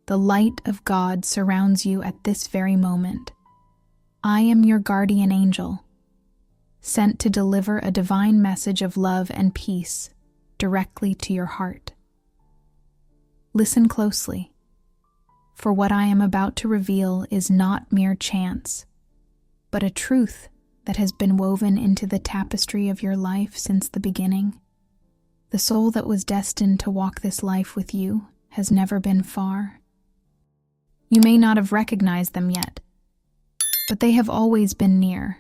The light of God surrounds you at this very moment. I am your guardian angel, sent to deliver a divine message of love and peace directly to your heart. Listen closely, for what I am about to reveal is not mere chance, but a truth that has been woven into the tapestry of your life since the beginning. The soul that was destined to walk this life with you has never been far. You may not have recognized them yet, but they have always been near,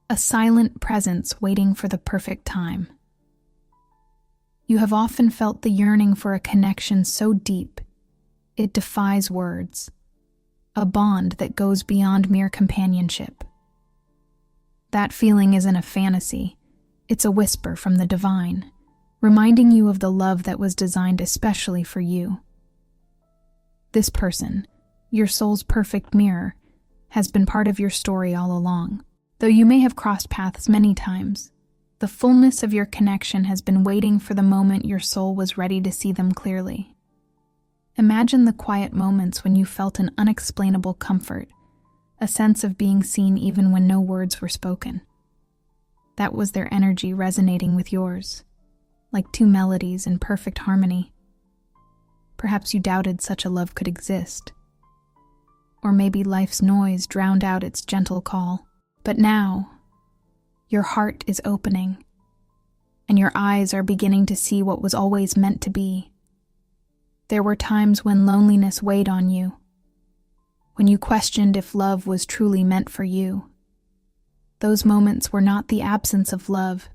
a silent presence waiting for the perfect time. You have often felt the yearning for a connection so deep, it defies words, a bond that goes beyond mere companionship. That feeling isn't a fantasy, it's a whisper from the divine, reminding you of the love that was designed especially for you. This person, your soul's perfect mirror, has been part of your story all along. Though you may have crossed paths many times, the fullness of your connection has been waiting for the moment your soul was ready to see them clearly. Imagine the quiet moments when you felt an unexplainable comfort, a sense of being seen even when no words were spoken. That was their energy resonating with yours, like two melodies in perfect harmony. Perhaps you doubted such a love could exist. Or maybe life's noise drowned out its gentle call. But now, your heart is opening, and your eyes are beginning to see what was always meant to be. There were times when loneliness weighed on you, when you questioned if love was truly meant for you. Those moments were not the absence of love,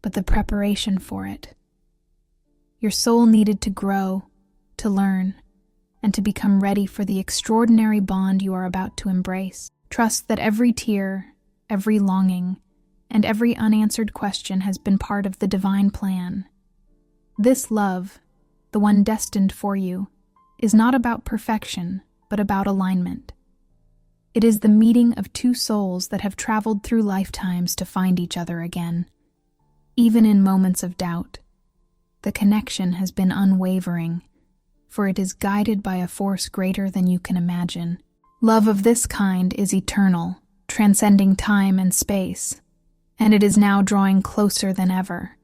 but the preparation for it. Your soul needed to grow, to learn, and to become ready for the extraordinary bond you are about to embrace. Trust that every tear, every longing, and every unanswered question has been part of the divine plan. This love, the one destined for you, is not about perfection, but about alignment. It is the meeting of two souls that have traveled through lifetimes to find each other again. Even in moments of doubt, the connection has been unwavering, for it is guided by a force greater than you can imagine. Love of this kind is eternal, transcending time and space, and it is now drawing closer than ever.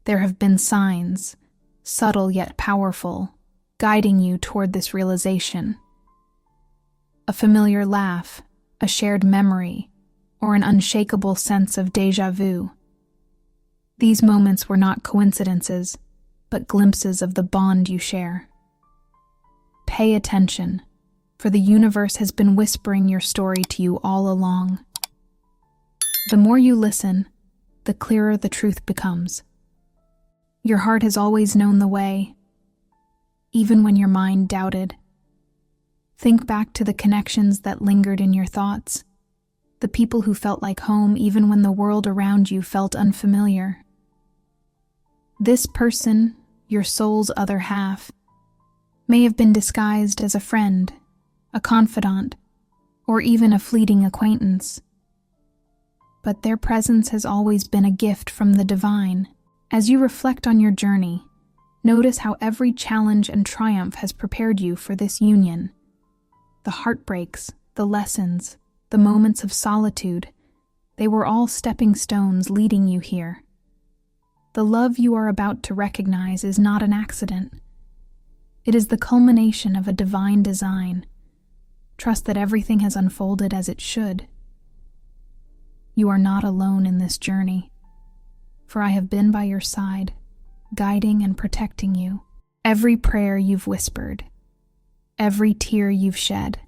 There have been signs, subtle yet powerful, guiding you toward this realization. A familiar laugh, a shared memory, or an unshakable sense of déjà vu. These moments were not coincidences, but glimpses of the bond you share. Pay attention, for the universe has been whispering your story to you all along. The more you listen, the clearer the truth becomes. Your heart has always known the way, even when your mind doubted. Think back to the connections that lingered in your thoughts, the people who felt like home even when the world around you felt unfamiliar. This person, your soul's other half, may have been disguised as a friend, a confidant, or even a fleeting acquaintance. But their presence has always been a gift from the divine. As you reflect on your journey, notice how every challenge and triumph has prepared you for this union. The heartbreaks, the lessons, the moments of solitude, they were all stepping stones leading you here. The love you are about to recognize is not an accident. It is the culmination of a divine design. Trust that everything has unfolded as it should. You are not alone in this journey, for I have been by your side, guiding and protecting you. Every prayer you've whispered, every tear you've shed,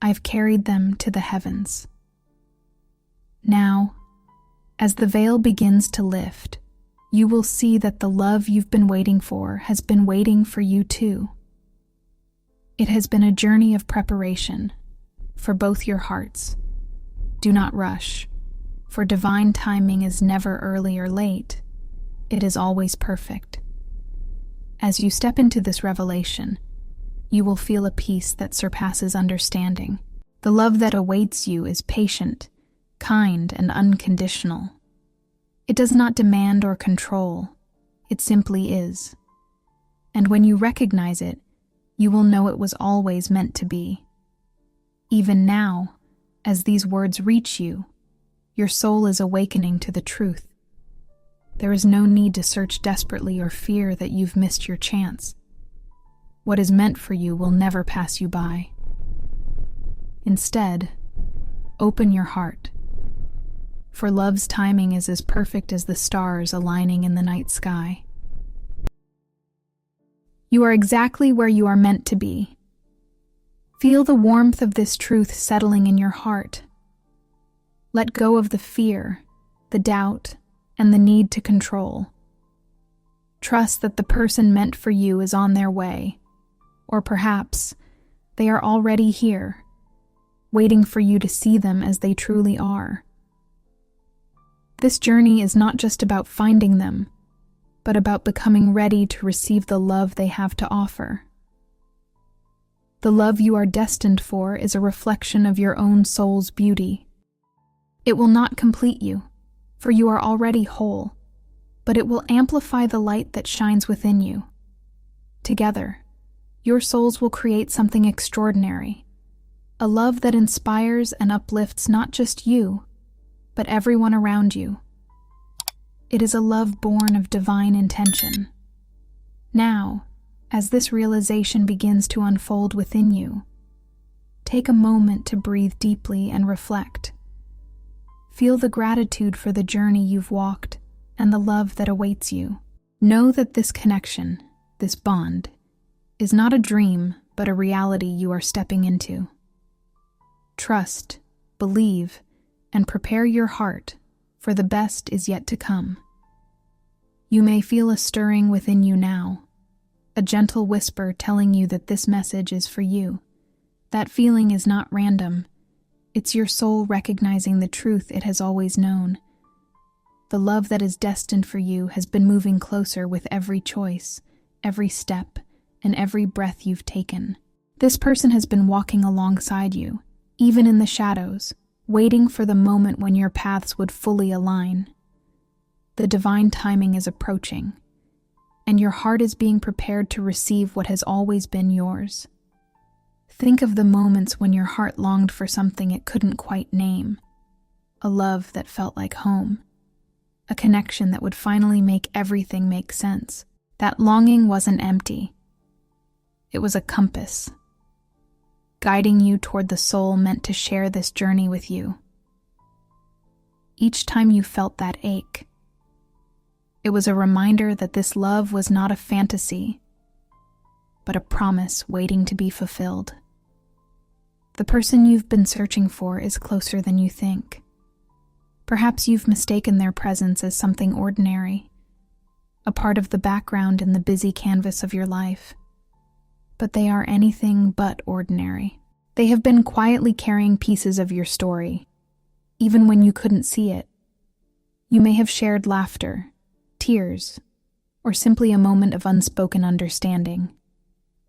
I've carried them to the heavens. Now, as the veil begins to lift, you will see that the love you've been waiting for has been waiting for you too. It has been a journey of preparation for both your hearts. Do not rush, for divine timing is never early or late. It is always perfect. As you step into this revelation, you will feel a peace that surpasses understanding. The love that awaits you is patient, kind, and unconditional. It does not demand or control. It simply is. And when you recognize it, you will know it was always meant to be. Even now, as these words reach you, your soul is awakening to the truth. There is no need to search desperately or fear that you've missed your chance. What is meant for you will never pass you by. Instead, open your heart, for love's timing is as perfect as the stars aligning in the night sky. You are exactly where you are meant to be. Feel the warmth of this truth settling in your heart. Let go of the fear, the doubt, and the need to control. Trust that the person meant for you is on their way, or perhaps they are already here, waiting for you to see them as they truly are. This journey is not just about finding them, but about becoming ready to receive the love they have to offer. The love you are destined for is a reflection of your own soul's beauty. It will not complete you, for you are already whole, but it will amplify the light that shines within you. Together, your souls will create something extraordinary, a love that inspires and uplifts not just you, but everyone around you. It is a love born of divine intention. Now, as this realization begins to unfold within you, take a moment to breathe deeply and reflect. Feel the gratitude for the journey you've walked and the love that awaits you. Know that this connection, this bond, is not a dream, but a reality you are stepping into. Trust, believe, and prepare your heart, for the best is yet to come. You may feel a stirring within you now, a gentle whisper telling you that this message is for you. That feeling is not random. It's your soul recognizing the truth it has always known. The love that is destined for you has been moving closer with every choice, every step, and every breath you've taken. This person has been walking alongside you, even in the shadows, waiting for the moment when your paths would fully align. The divine timing is approaching, and your heart is being prepared to receive what has always been yours. Think of the moments when your heart longed for something it couldn't quite name, a love that felt like home, a connection that would finally make everything make sense. That longing wasn't empty. It was a compass, guiding you toward the soul meant to share this journey with you. Each time you felt that ache, it was a reminder that this love was not a fantasy, but a promise waiting to be fulfilled. The person you've been searching for is closer than you think. Perhaps you've mistaken their presence as something ordinary, a part of the background in the busy canvas of your life. But they are anything but ordinary. They have been quietly carrying pieces of your story, even when you couldn't see it. You may have shared laughter, tears, or simply a moment of unspoken understanding,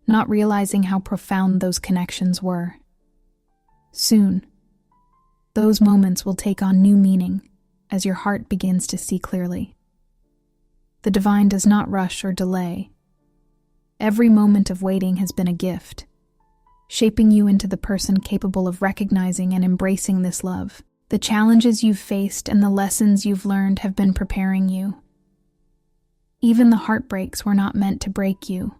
not realizing how profound those connections were. Soon, those moments will take on new meaning as your heart begins to see clearly. The divine does not rush or delay. Every moment of waiting has been a gift, shaping you into the person capable of recognizing and embracing this love. The challenges you've faced and the lessons you've learned have been preparing you. Even the heartbreaks were not meant to break you,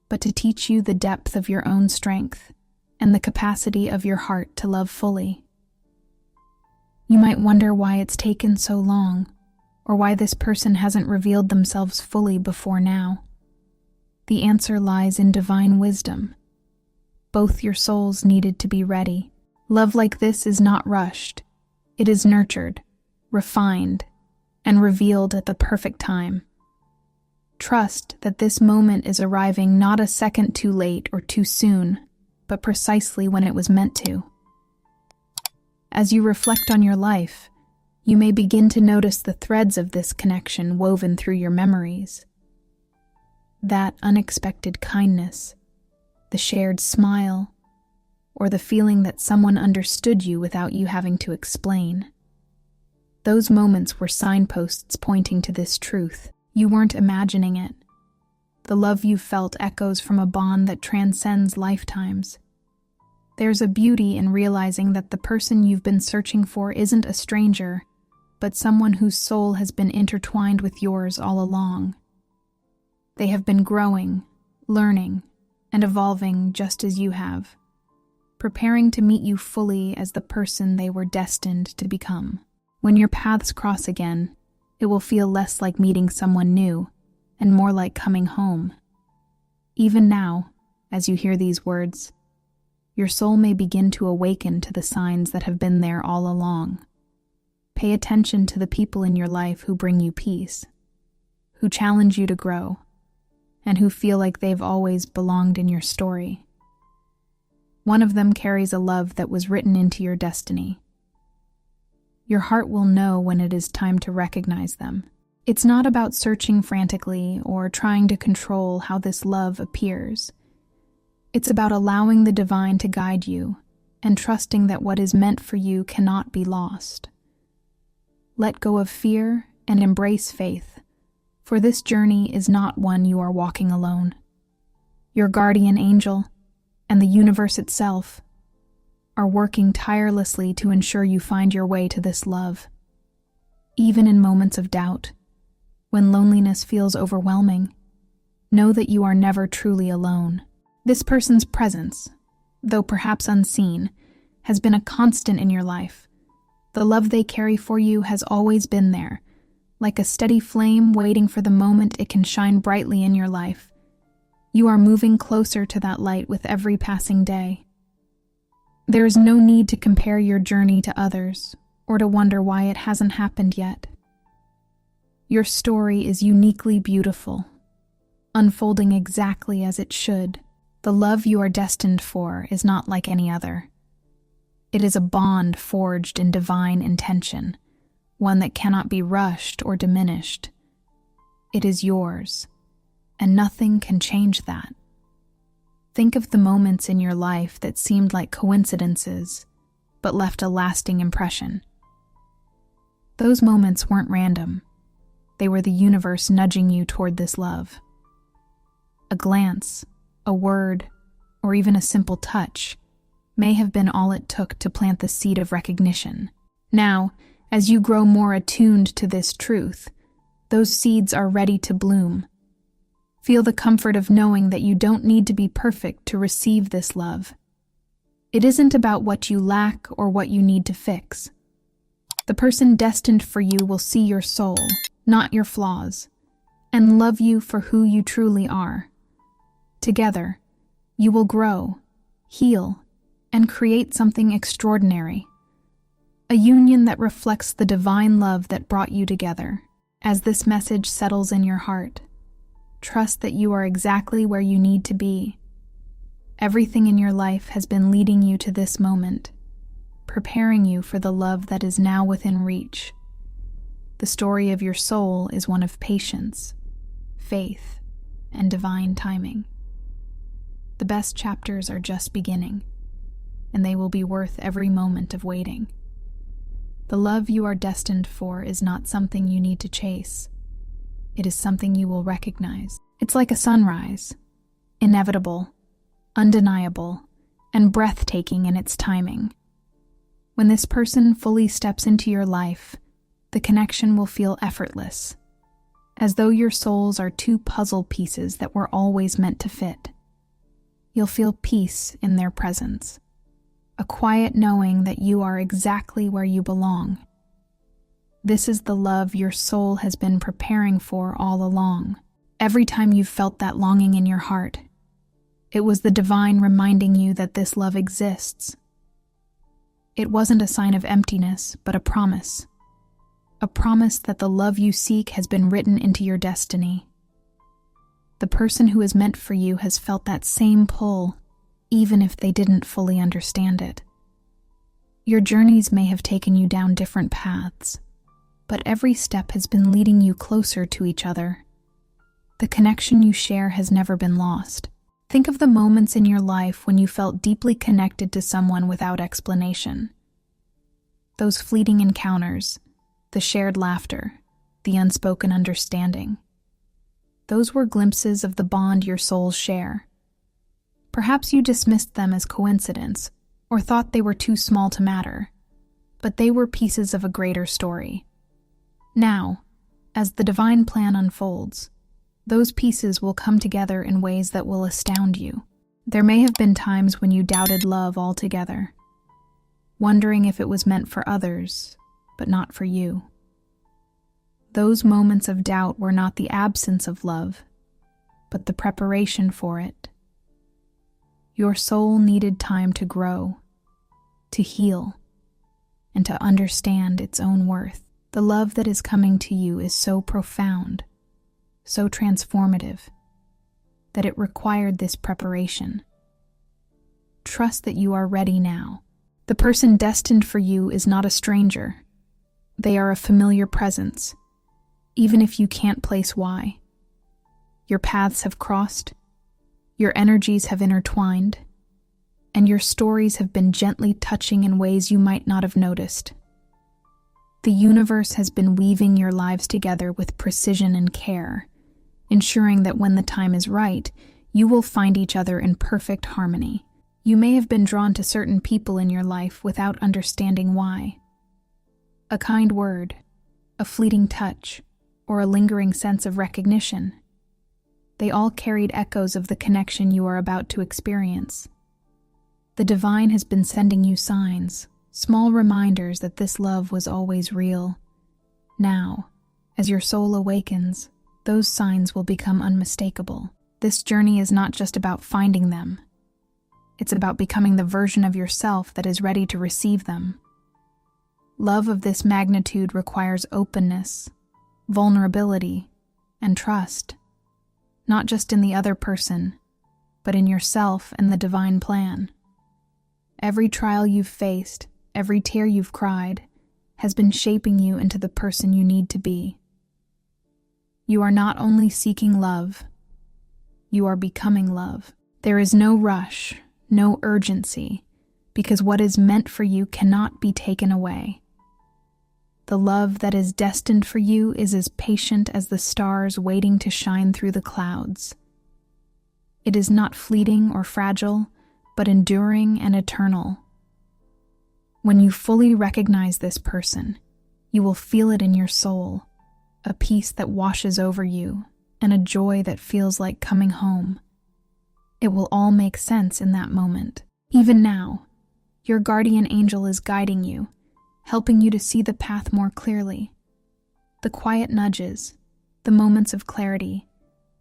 but to teach you the depth of your own strength and the capacity of your heart to love fully. You might wonder why it's taken so long, or why this person hasn't revealed themselves fully before now. The answer lies in divine wisdom. Both your souls needed to be ready. Love like this is not rushed. It is nurtured, refined, and revealed at the perfect time. Trust that this moment is arriving not a second too late or too soon, but precisely when it was meant to. As you reflect on your life, you may begin to notice the threads of this connection woven through your memories. That unexpected kindness, the shared smile, or the feeling that someone understood you without you having to explain. Those moments were signposts pointing to this truth. You weren't imagining it. The love you felt echoes from a bond that transcends lifetimes. There's a beauty in realizing that the person you've been searching for isn't a stranger, but someone whose soul has been intertwined with yours all along. They have been growing, learning, and evolving just as you have, preparing to meet you fully as the person they were destined to become. When your paths cross again, it will feel less like meeting someone new and more like coming home. Even now, as you hear these words, your soul may begin to awaken to the signs that have been there all along. Pay attention to the people in your life who bring you peace, who challenge you to grow, and who feel like they've always belonged in your story. One of them carries a love that was written into your destiny. Your heart will know when it is time to recognize them. It's not about searching frantically or trying to control how this love appears. It's about allowing the divine to guide you and trusting that what is meant for you cannot be lost. Let go of fear and embrace faith, for this journey is not one you are walking alone. Your guardian angel and the universe itself are working tirelessly to ensure you find your way to this love. Even in moments of doubt, when loneliness feels overwhelming, know that you are never truly alone. This person's presence, though perhaps unseen, has been a constant in your life. The love they carry for you has always been there, like a steady flame waiting for the moment it can shine brightly in your life. You are moving closer to that light with every passing day. There is no need to compare your journey to others or to wonder why it hasn't happened yet. Your story is uniquely beautiful, unfolding exactly as it should. The love you are destined for is not like any other. It is a bond forged in divine intention, one that cannot be rushed or diminished. It is yours, and nothing can change that. Think of the moments in your life that seemed like coincidences, but left a lasting impression. Those moments weren't random. They were the universe nudging you toward this love. A glance, a word, or even a simple touch may have been all it took to plant the seed of recognition. Now, as you grow more attuned to this truth, those seeds are ready to bloom. Feel the comfort of knowing that you don't need to be perfect to receive this love. It isn't about what you lack or what you need to fix. The person destined for you will see your soul, not your flaws, and love you for who you truly are. Together, you will grow, heal, and create something extraordinary. A union that reflects the divine love that brought you together. As this message settles in your heart, trust that you are exactly where you need to be. Everything in your life has been leading you to this moment, preparing you for the love that is now within reach. The story of your soul is one of patience, faith, and divine timing. The best chapters are just beginning, and they will be worth every moment of waiting. The love you are destined for is not something you need to chase. It is something you will recognize. It's like a sunrise, inevitable, undeniable, and breathtaking in its timing. When this person fully steps into your life, the connection will feel effortless, as though your souls are two puzzle pieces that were always meant to fit. You'll feel peace in their presence, a quiet knowing that you are exactly where you belong. This is the love your soul has been preparing for all along. Every time you've felt that longing in your heart, it was the divine reminding you that this love exists. It wasn't a sign of emptiness, but a promise that the love you seek has been written into your destiny. The person who is meant for you has felt that same pull, even if they didn't fully understand it. Your journeys may have taken you down different paths, but every step has been leading you closer to each other. The connection you share has never been lost. Think of the moments in your life when you felt deeply connected to someone without explanation. Those fleeting encounters, the shared laughter, the unspoken understanding. Those were glimpses of the bond your souls share. Perhaps you dismissed them as coincidence, or thought they were too small to matter, but they were pieces of a greater story. Now, as the divine plan unfolds, those pieces will come together in ways that will astound you. There may have been times when you doubted love altogether, wondering if it was meant for others, but not for you. Those moments of doubt were not the absence of love, but the preparation for it. Your soul needed time to grow, to heal, and to understand its own worth. The love that is coming to you is so profound, so transformative, that it required this preparation. Trust that you are ready now. The person destined for you is not a stranger. They are a familiar presence, even if you can't place why. Your paths have crossed, your energies have intertwined, and your stories have been gently touching in ways you might not have noticed. The universe has been weaving your lives together with precision and care, ensuring that when the time is right, you will find each other in perfect harmony. You may have been drawn to certain people in your life without understanding why. A kind word, a fleeting touch, or a lingering sense of recognition. They all carried echoes of the connection you are about to experience. The divine has been sending you signs, small reminders that this love was always real. Now, as your soul awakens, those signs will become unmistakable. This journey is not just about finding them. It's about becoming the version of yourself that is ready to receive them. Love of this magnitude requires openness, vulnerability, and trust, not just in the other person, but in yourself and the divine plan. Every trial you've faced, every tear you've cried, has been shaping you into the person you need to be. You are not only seeking love, you are becoming love. There is no rush, no urgency, because what is meant for you cannot be taken away. The love that is destined for you is as patient as the stars waiting to shine through the clouds. It is not fleeting or fragile, but enduring and eternal. When you fully recognize this person, you will feel it in your soul, a peace that washes over you, and a joy that feels like coming home. It will all make sense in that moment. Even now, your guardian angel is guiding you, helping you to see the path more clearly. The quiet nudges, the moments of clarity,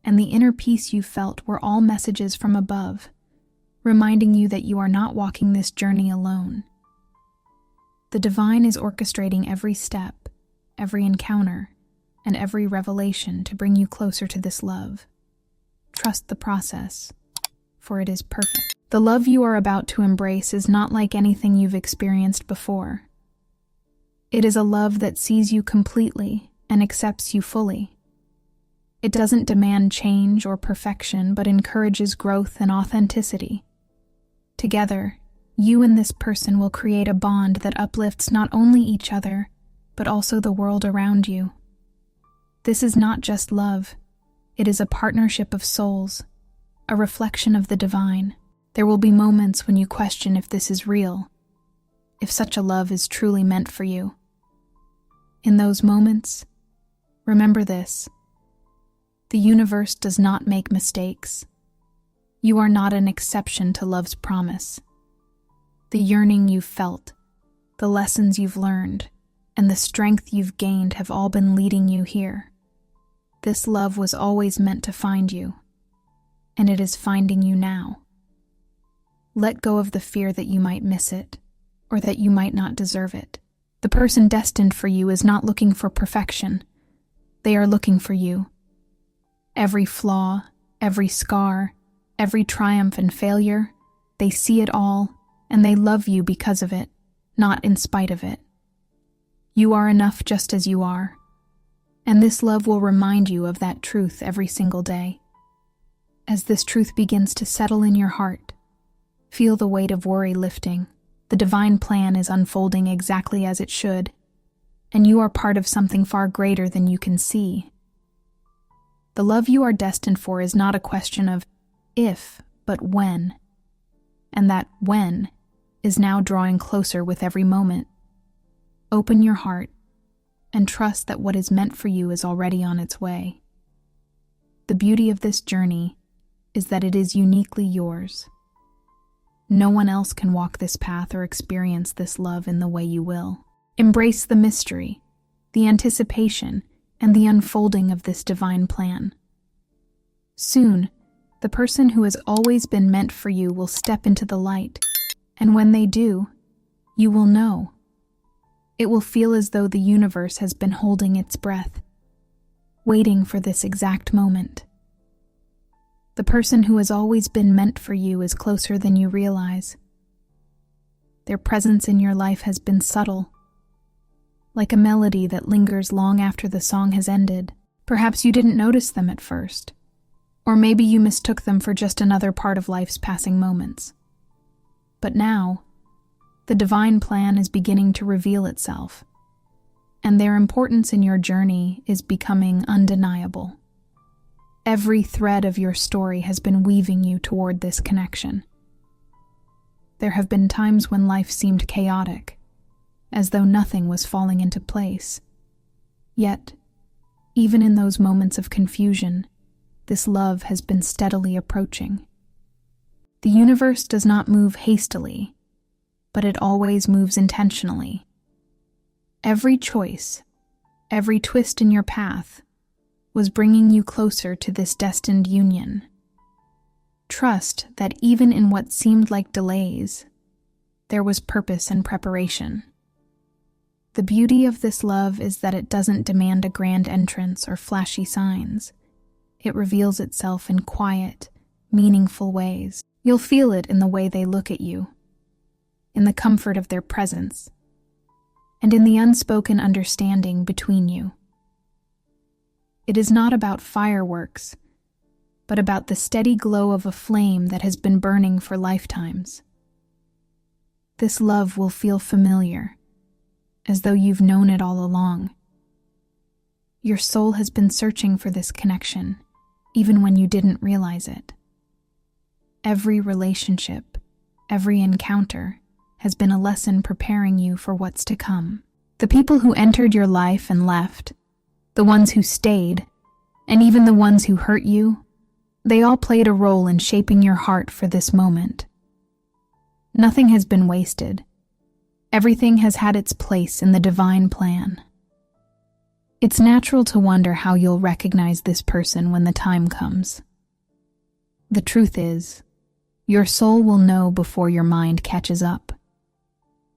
and the inner peace you felt were all messages from above, reminding you that you are not walking this journey alone. The divine is orchestrating every step, every encounter, and every revelation to bring you closer to this love. Trust the process, for it is perfect. The love you are about to embrace is not like anything you've experienced before. It is a love that sees you completely and accepts you fully. It doesn't demand change or perfection, but encourages growth and authenticity. Together, you and this person will create a bond that uplifts not only each other, but also the world around you. This is not just love. It is a partnership of souls, a reflection of the divine. There will be moments when you question if this is real, if such a love is truly meant for you. In those moments, remember this: the universe does not make mistakes. You are not an exception to love's promise. The yearning you've felt, the lessons you've learned, and the strength you've gained have all been leading you here. This love was always meant to find you, and it is finding you now. Let go of the fear that you might miss it, or that you might not deserve it. The person destined for you is not looking for perfection. They are looking for you. Every flaw, every scar, every triumph and failure, they see it all, and they love you because of it, not in spite of it. You are enough just as you are, and this love will remind you of that truth every single day. As this truth begins to settle in your heart, feel the weight of worry lifting. The divine plan is unfolding exactly as it should, and you are part of something far greater than you can see. The love you are destined for is not a question of if, but when. And that when is now drawing closer with every moment. Open your heart and trust that what is meant for you is already on its way. The beauty of this journey is that it is uniquely yours. No one else can walk this path or experience this love in the way you will. Embrace the mystery, the anticipation, and the unfolding of this divine plan. Soon, the person who has always been meant for you will step into the light, and when they do, you will know. It will feel as though the universe has been holding its breath, waiting for this exact moment. The person who has always been meant for you is closer than you realize. Their presence in your life has been subtle, like a melody that lingers long after the song has ended. Perhaps you didn't notice them at first, or maybe you mistook them for just another part of life's passing moments. But now, the divine plan is beginning to reveal itself, and their importance in your journey is becoming undeniable. Every thread of your story has been weaving you toward this connection. There have been times when life seemed chaotic, as though nothing was falling into place. Yet, even in those moments of confusion, this love has been steadily approaching. The universe does not move hastily, but it always moves intentionally. Every choice, every twist in your path, was bringing you closer to this destined union. Trust that even in what seemed like delays, there was purpose and preparation. The beauty of this love is that it doesn't demand a grand entrance or flashy signs. It reveals itself in quiet, meaningful ways. You'll feel it in the way they look at you, in the comfort of their presence, and in the unspoken understanding between you. It is not about fireworks, but about the steady glow of a flame that has been burning for lifetimes. This love will feel familiar, as though you've known it all along. Your soul has been searching for this connection, even when you didn't realize it. Every relationship, every encounter, has been a lesson preparing you for what's to come. The people who entered your life and left, the ones who stayed, and even the ones who hurt you, they all played a role in shaping your heart for this moment. Nothing has been wasted. Everything has had its place in the divine plan. It's natural to wonder how you'll recognize this person when the time comes. The truth is, your soul will know before your mind catches up.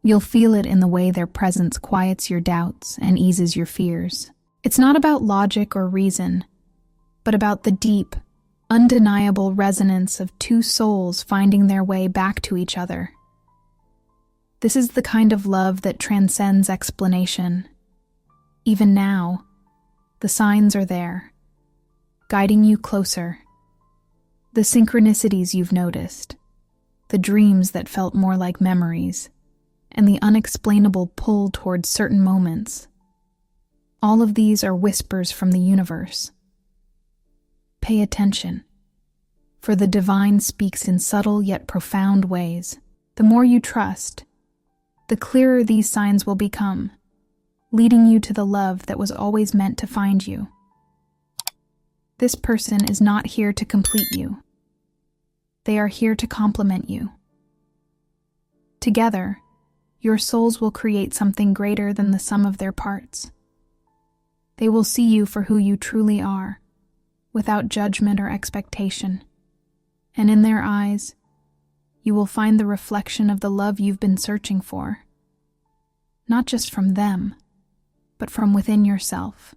You'll feel it in the way their presence quiets your doubts and eases your fears. It's not about logic or reason, but about the deep, undeniable resonance of two souls finding their way back to each other. This is the kind of love that transcends explanation. Even now, the signs are there, guiding you closer. The synchronicities you've noticed, the dreams that felt more like memories, and the unexplainable pull towards certain moments. All of these are whispers from the universe. Pay attention, for the divine speaks in subtle yet profound ways. The more you trust, the clearer these signs will become, leading you to the love that was always meant to find you. This person is not here to complete you. They are here to complement you. Together, your souls will create something greater than the sum of their parts. They will see you for who you truly are, without judgment or expectation. And in their eyes, you will find the reflection of the love you've been searching for. Not just from them, but from within yourself.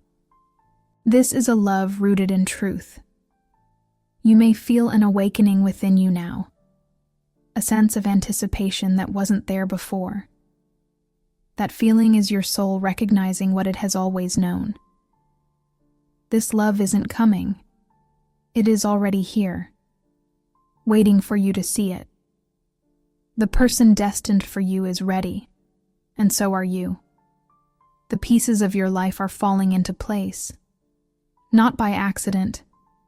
This is a love rooted in truth. You may feel an awakening within you now, a sense of anticipation that wasn't there before. That feeling is your soul recognizing what it has always known. This love isn't coming. It is already here, waiting for you to see it. The person destined for you is ready, and so are you. The pieces of your life are falling into place, not by accident,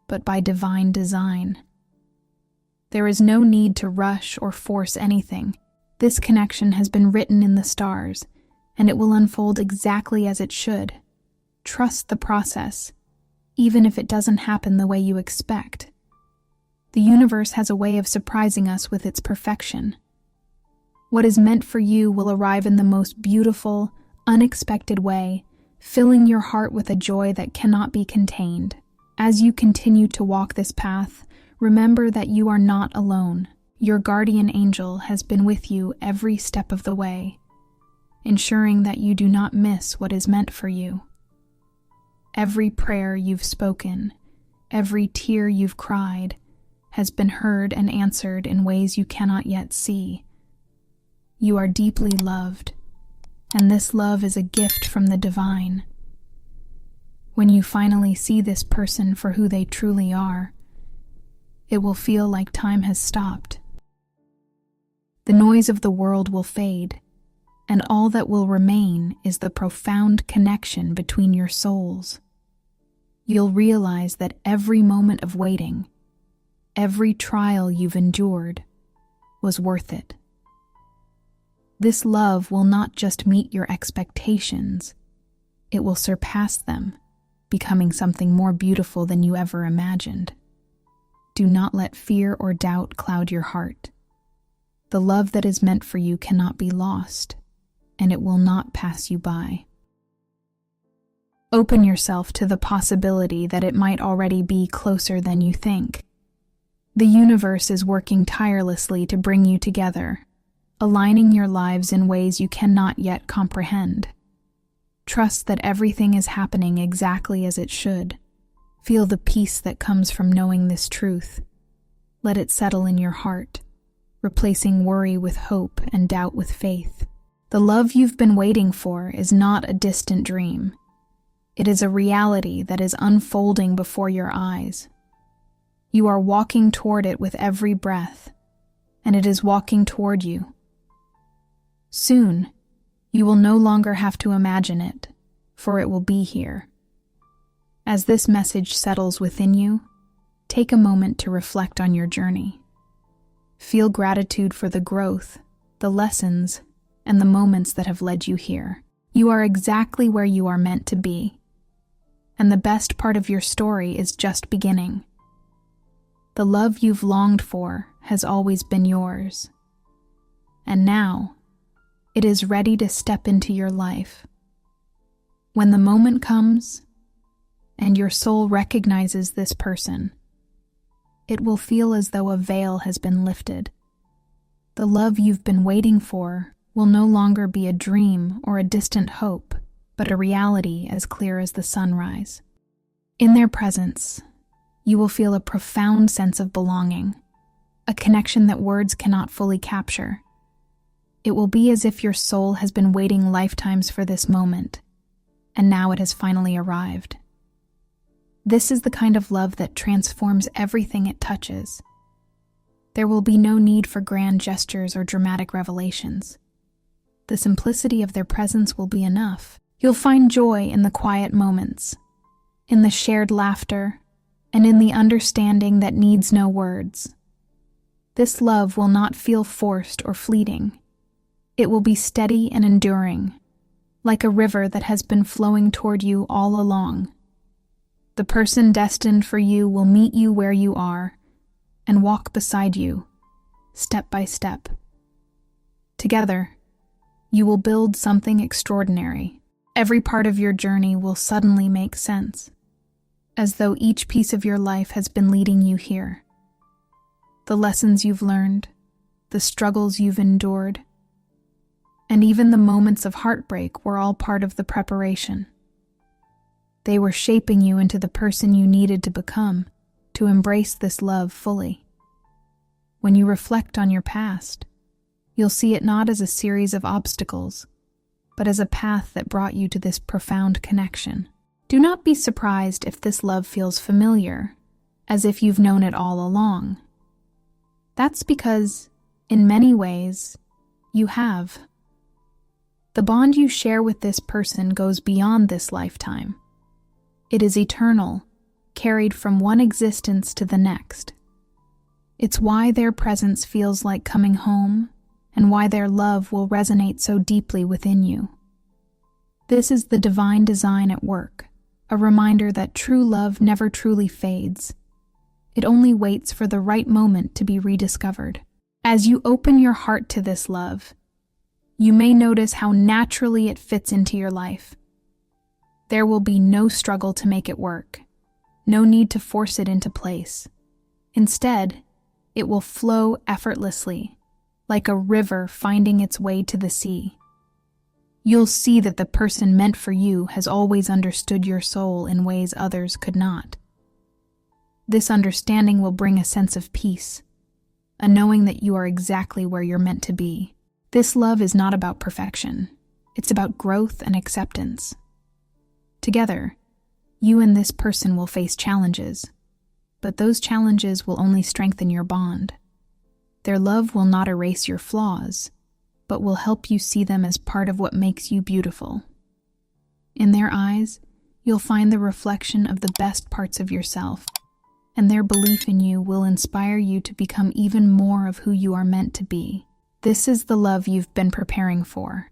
but by divine design. There is no need to rush or force anything. This connection has been written in the stars, and it will unfold exactly as it should. Trust the process, even if it doesn't happen the way you expect. The universe has a way of surprising us with its perfection. What is meant for you will arrive in the most beautiful, unexpected way, filling your heart with a joy that cannot be contained. As you continue to walk this path, remember that you are not alone. Your guardian angel has been with you every step of the way, ensuring that you do not miss what is meant for you. Every prayer you've spoken, every tear you've cried, has been heard and answered in ways you cannot yet see. You are deeply loved, and this love is a gift from the divine. When you finally see this person for who they truly are, it will feel like time has stopped. The noise of the world will fade, and all that will remain is the profound connection between your souls. You'll realize that every moment of waiting, every trial you've endured, was worth it. This love will not just meet your expectations, it will surpass them, becoming something more beautiful than you ever imagined. Do not let fear or doubt cloud your heart. The love that is meant for you cannot be lost, and it will not pass you by. Open yourself to the possibility that it might already be closer than you think. The universe is working tirelessly to bring you together, aligning your lives in ways you cannot yet comprehend. Trust that everything is happening exactly as it should. Feel the peace that comes from knowing this truth. Let it settle in your heart, replacing worry with hope and doubt with faith. The love you've been waiting for is not a distant dream. It is a reality that is unfolding before your eyes. You are walking toward it with every breath, and it is walking toward you. Soon, you will no longer have to imagine it, for it will be here. As this message settles within you, take a moment to reflect on your journey. Feel gratitude for the growth, the lessons, and the moments that have led you here. You are exactly where you are meant to be, and the best part of your story is just beginning. The love you've longed for has always been yours, and now, it is ready to step into your life. When the moment comes, and your soul recognizes this person, it will feel as though a veil has been lifted. The love you've been waiting for will no longer be a dream or a distant hope, but a reality as clear as the sunrise. In their presence, you will feel a profound sense of belonging, a connection that words cannot fully capture. It will be as if your soul has been waiting lifetimes for this moment, and now it has finally arrived. This is the kind of love that transforms everything it touches. There will be no need for grand gestures or dramatic revelations. The simplicity of their presence will be enough. You'll find joy in the quiet moments, in the shared laughter, and in the understanding that needs no words. This love will not feel forced or fleeting. It will be steady and enduring, like a river that has been flowing toward you all along. The person destined for you will meet you where you are and walk beside you, step by step. Together, you will build something extraordinary. Every part of your journey will suddenly make sense, as though each piece of your life has been leading you here. The lessons you've learned, the struggles you've endured, and even the moments of heartbreak were all part of the preparation. They were shaping you into the person you needed to become, to embrace this love fully. When you reflect on your past, you'll see it not as a series of obstacles, but as a path that brought you to this profound connection. Do not be surprised if this love feels familiar, as if you've known it all along. That's because, in many ways, you have. The bond you share with this person goes beyond this lifetime. It is eternal, carried from one existence to the next. It's why their presence feels like coming home, and why their love will resonate so deeply within you. This is the divine design at work, a reminder that true love never truly fades. It only waits for the right moment to be rediscovered. As you open your heart to this love, you may notice how naturally it fits into your life. There will be no struggle to make it work, no need to force it into place. Instead, it will flow effortlessly, like a river finding its way to the sea. You'll see that the person meant for you has always understood your soul in ways others could not. This understanding will bring a sense of peace, a knowing that you are exactly where you're meant to be. This love is not about perfection. It's about growth and acceptance. Together, you and this person will face challenges, but those challenges will only strengthen your bond. Their love will not erase your flaws, but will help you see them as part of what makes you beautiful. In their eyes, you'll find the reflection of the best parts of yourself, and their belief in you will inspire you to become even more of who you are meant to be. This is the love you've been preparing for.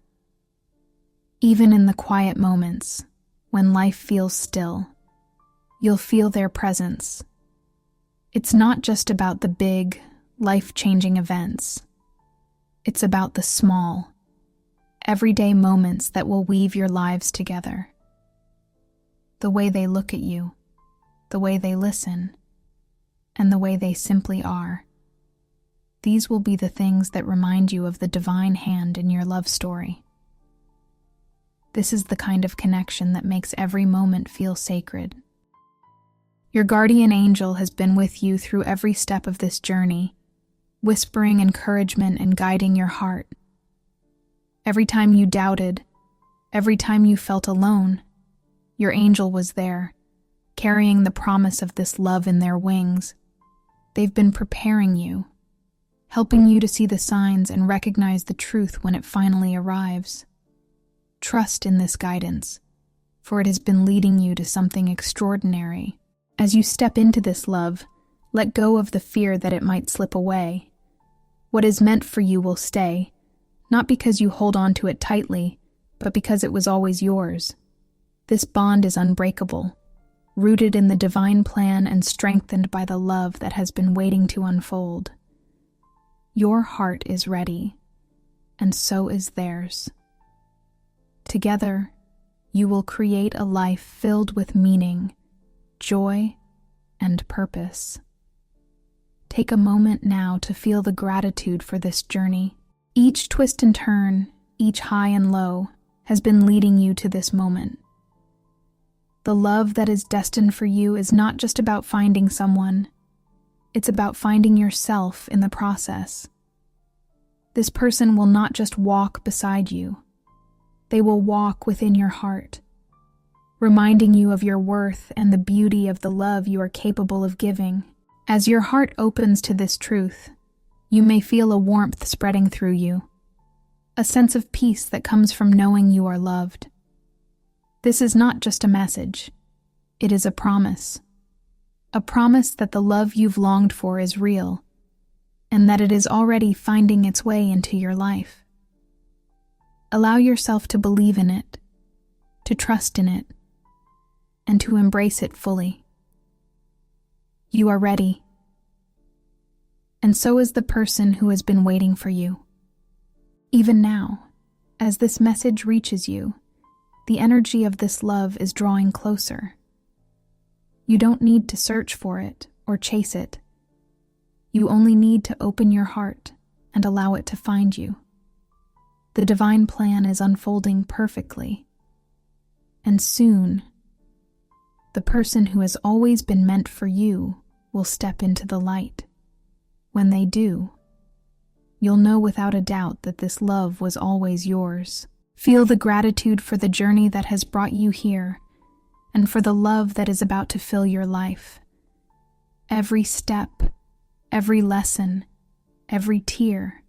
Even in the quiet moments, when life feels still, you'll feel their presence. It's not just about the big, life-changing events. It's about the small, everyday moments that will weave your lives together. The way they look at you, the way they listen, and the way they simply are. These will be the things that remind you of the divine hand in your love story. This is the kind of connection that makes every moment feel sacred. Your guardian angel has been with you through every step of this journey, whispering encouragement and guiding your heart. Every time you doubted, every time you felt alone, your angel was there, carrying the promise of this love in their wings. They've been preparing you, helping you to see the signs and recognize the truth when it finally arrives. Trust in this guidance, for it has been leading you to something extraordinary. As you step into this love, let go of the fear that it might slip away. What is meant for you will stay, not because you hold on to it tightly, but because it was always yours. This bond is unbreakable, rooted in the divine plan and strengthened by the love that has been waiting to unfold. Your heart is ready, and so is theirs. Together, you will create a life filled with meaning, joy, and purpose. Take a moment now to feel the gratitude for this journey. Each twist and turn, each high and low, has been leading you to this moment. The love that is destined for you is not just about finding someone. It's about finding yourself in the process. This person will not just walk beside you. They will walk within your heart, reminding you of your worth and the beauty of the love you are capable of giving. As your heart opens to this truth, you may feel a warmth spreading through you, a sense of peace that comes from knowing you are loved. This is not just a message, it is a promise that the love you've longed for is real, and that it is already finding its way into your life. Allow yourself to believe in it, to trust in it, and to embrace it fully. You are ready. And so is the person who has been waiting for you. Even now, as this message reaches you, the energy of this love is drawing closer. You don't need to search for it or chase it. You only need to open your heart and allow it to find you. The divine plan is unfolding perfectly. And soon, the person who has always been meant for you will step into the light. When they do, you'll know without a doubt that this love was always yours. Feel the gratitude for the journey that has brought you here, and for the love that is about to fill your life. Every step, every lesson, every tear,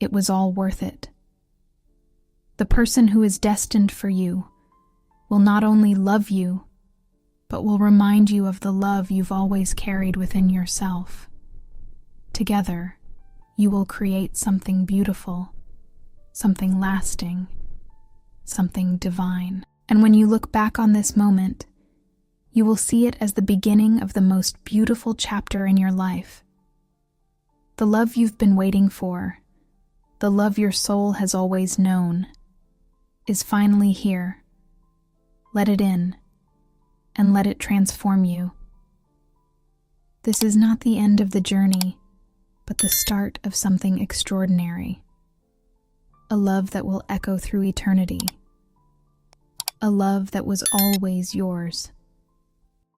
it was all worth it. The person who is destined for you will not only love you, but will remind you of the love you've always carried within yourself. Together, you will create something beautiful, something lasting, something divine. And when you look back on this moment, you will see it as the beginning of the most beautiful chapter in your life. The love you've been waiting for, the love your soul has always known, is finally here. Let it in, and let it transform you. This is not the end of the journey, but the start of something extraordinary. A love that will echo through eternity. A love that was always yours.